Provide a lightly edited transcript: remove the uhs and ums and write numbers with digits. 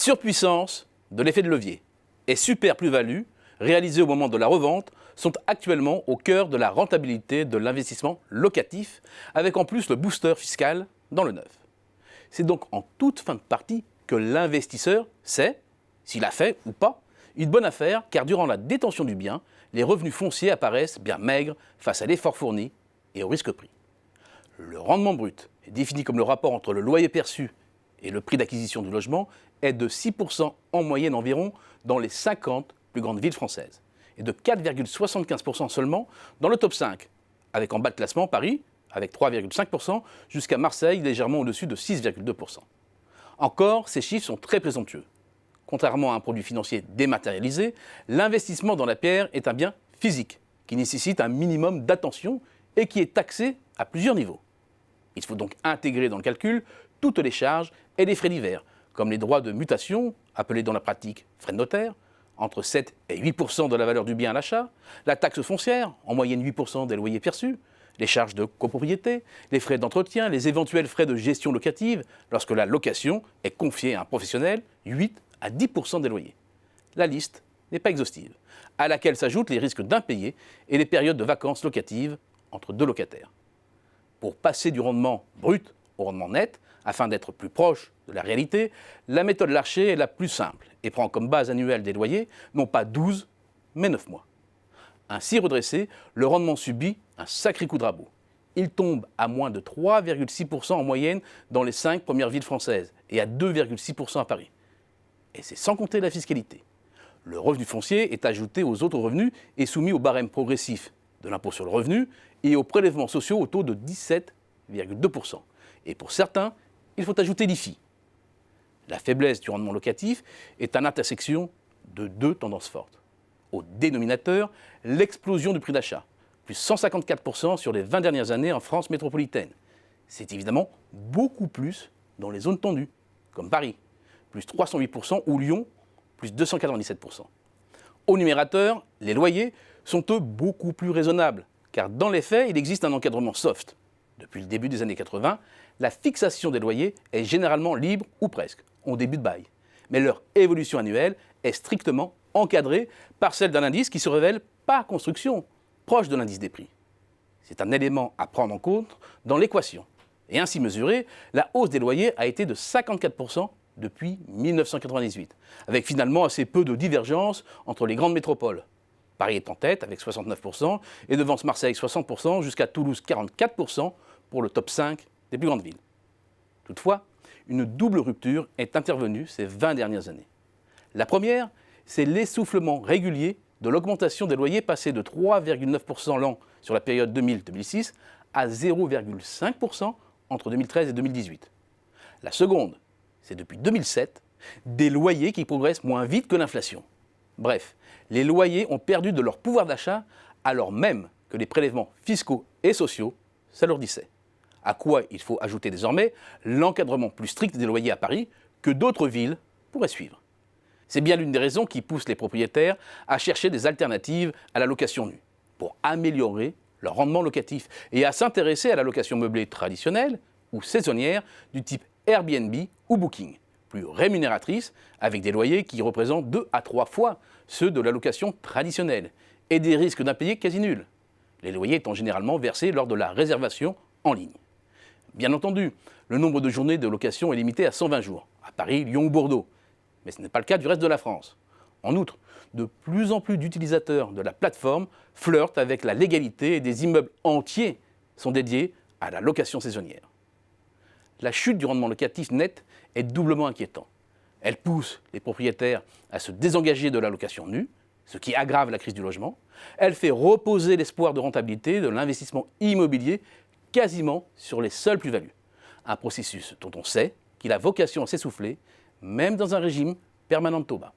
Surpuissance de l'effet de levier et super plus-value réalisées au moment de la revente sont actuellement au cœur de la rentabilité de l'investissement locatif, avec en plus le booster fiscal dans le neuf. C'est donc en toute fin de partie que l'investisseur sait, s'il a fait ou pas, une bonne affaire, car durant la détention du bien, les revenus fonciers apparaissent bien maigres face à l'effort fourni et au risque pris. Le rendement brut, défini comme le rapport entre le loyer perçu et le prix d'acquisition du logement, est de 6% en moyenne environ dans les 50 plus grandes villes françaises et de 4,75% seulement dans le top 5, avec en bas de classement Paris, avec 3,5%, jusqu'à Marseille, légèrement au-dessus de 6,2%. Encore, ces chiffres sont très présomptueux. Contrairement à un produit financier dématérialisé, l'investissement dans la pierre est un bien physique, qui nécessite un minimum d'attention et qui est taxé à plusieurs niveaux. Il faut donc intégrer dans le calcul toutes les charges et les frais divers, comme les droits de mutation, appelés dans la pratique frais de notaire, entre 7 et 8% de la valeur du bien à l'achat, la taxe foncière, en moyenne 8% des loyers perçus, les charges de copropriété, les frais d'entretien, les éventuels frais de gestion locative, lorsque la location est confiée à un professionnel, 8 à 10% des loyers. La liste n'est pas exhaustive, à laquelle s'ajoutent les risques d'impayés et les périodes de vacances locatives entre deux locataires. Pour passer du rendement brut au rendement net, afin d'être plus proche de la réalité, la méthode Larcher est la plus simple et prend comme base annuelle des loyers non pas 12, mais 9 mois. Ainsi redressé, le rendement subit un sacré coup de rabot. Il tombe à moins de 3,6% en moyenne dans les 5 premières villes françaises et à 2,6% à Paris. Et c'est sans compter la fiscalité. Le revenu foncier est ajouté aux autres revenus et soumis au barème progressif de l'impôt sur le revenu et aux prélèvements sociaux au taux de 17,2%. Et pour certains, il faut ajouter l'IFI. La faiblesse du rendement locatif est à l'intersection de deux tendances fortes. Au dénominateur, l'explosion du prix d'achat, plus 154% sur les 20 dernières années en France métropolitaine. C'est évidemment beaucoup plus dans les zones tendues, comme Paris, plus 308%, ou Lyon, plus 297%. Au numérateur, les loyers sont eux beaucoup plus raisonnables, car dans les faits, il existe un encadrement soft. Depuis le début des années 80, la fixation des loyers est généralement libre ou presque, en début de bail. Mais leur évolution annuelle est strictement encadrée par celle d'un indice qui se révèle par construction proche de l'indice des prix. C'est un élément à prendre en compte dans l'équation. Et ainsi mesuré, la hausse des loyers a été de 54% depuis 1998, avec finalement assez peu de divergence entre les grandes métropoles. Paris est en tête avec 69% et devance Marseille 60% jusqu'à Toulouse 44% pour le top 5 des plus grandes villes. Toutefois, une double rupture est intervenue ces 20 dernières années. La première, c'est l'essoufflement régulier de l'augmentation des loyers passés de 3,9% l'an sur la période 2000-2006 à 0,5% entre 2013 et 2018. La seconde, c'est depuis 2007, des loyers qui progressent moins vite que l'inflation. Bref, les loyers ont perdu de leur pouvoir d'achat alors même que les prélèvements fiscaux et sociaux s'alourdissaient. À quoi il faut ajouter désormais l'encadrement plus strict des loyers à Paris que d'autres villes pourraient suivre. C'est bien l'une des raisons qui pousse les propriétaires à chercher des alternatives à la location nue, pour améliorer leur rendement locatif et à s'intéresser à la location meublée traditionnelle ou saisonnière du type Airbnb ou Booking, plus rémunératrice avec des loyers qui représentent 2 à 3 fois ceux de la location traditionnelle et des risques d'impayés quasi nuls, les loyers étant généralement versés lors de la réservation en ligne. Bien entendu, le nombre de journées de location est limité à 120 jours, à Paris, Lyon ou Bordeaux, mais ce n'est pas le cas du reste de la France. En outre, de plus en plus d'utilisateurs de la plateforme flirtent avec la légalité et des immeubles entiers sont dédiés à la location saisonnière. La chute du rendement locatif net est doublement inquiétante. Elle pousse les propriétaires à se désengager de la location nue, ce qui aggrave la crise du logement. Elle fait reposer l'espoir de rentabilité de l'investissement immobilier quasiment sur les seules plus-values. Un processus dont on sait qu'il a vocation à s'essouffler, même dans un régime permanent de taux bas.